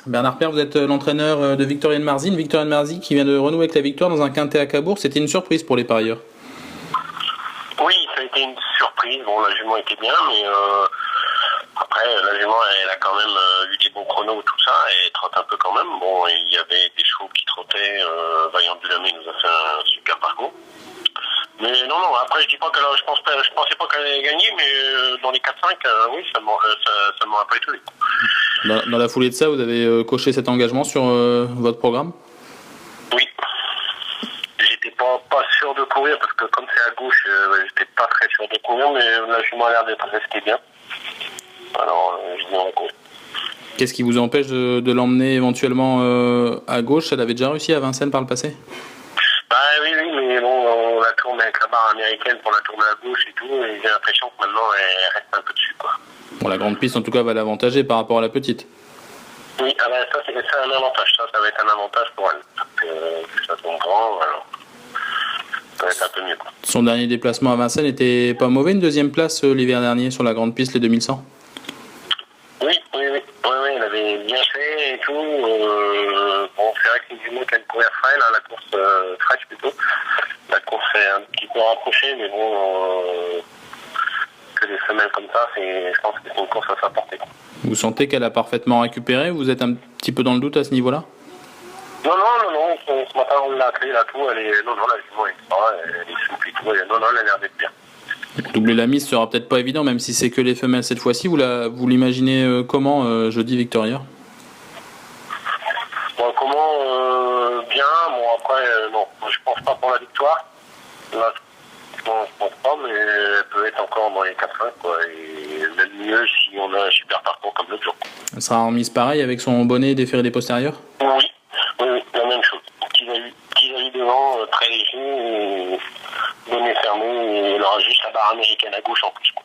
Bernard Père, vous êtes l'entraîneur de Victorien de Marzy. Victorien de Marzy qui vient de renouer avec la victoire dans un quintet à Cabourg. C'était une surprise pour les parieurs. Oui, ça a été une surprise. Bon, la jument était bien, mais après, la jument, elle a quand même eu des bons chronos, tout ça, et elle trotte un peu quand même. Bon, il y avait des chevaux qui trottaient. Vaillant du Lamé nous a fait un super parcours. Mais non, après, je dis pas je pensais pas qu'elle allait gagner, mais dans les 4-5, oui, ça m'aurait pas étonné. Dans la foulée de ça, vous avez coché cet engagement sur votre programme? Oui. J'étais pas sûr de courir, parce que comme c'est à gauche, j'étais pas très sûr de courir, mais la jument a l'air d'être restée bien. Alors, je dis on court. Qu'est-ce qui vous empêche de l'emmener éventuellement à gauche? Elle avait déjà réussi à Vincennes par le passé? Bah oui, mais bon, on la tourne avec la barre américaine pour la tourner à gauche et tout, et j'ai l'impression que maintenant, elle reste un peu dessus, quoi. Bon, la grande piste, en tout cas, va l'avantager par rapport à la petite. Oui, ah ben ça, c'est un avantage. Ça va être un avantage pour elle. Parce que ça tombe grand, alors ça va être un peu mieux, quoi. Son dernier déplacement à Vincennes n'était pas mauvais, une deuxième place l'hiver dernier sur la grande piste, les 2100. Oui, elle avait bien fait et tout. Bon, c'est vrai que c'est du mot qu'elle courait freine, la course fraîche plutôt. La course est un petit peu rapprochée, mais bon, que des semelles comme ça, je pense que c'est une course à sa portée. Vous sentez qu'elle a parfaitement récupéré? Vous êtes un petit peu dans le doute à ce niveau-là? Non, ce matin on l'a appelé, là, tout, la jument elle est souple et tout, elle a l'air d'être bien. Doubler la mise sera peut-être pas évident, même si c'est que les femelles cette fois-ci. Vous l'imaginez comment jeudi Victoria? Bon, comment bien, bon après, non, je pense pas pour la victoire. Là, je pense pas, mais elle peut être encore dans les 4-5, quoi, et même mieux si on a un super parcours comme l'autre jour. Elle sera en mise pareil avec son bonnet déféré des postérieurs? Oui, la même chose. Petit avis devant, très léger, bonnet fermé, et elle aura juste la barre américaine à gauche en plus, quoi.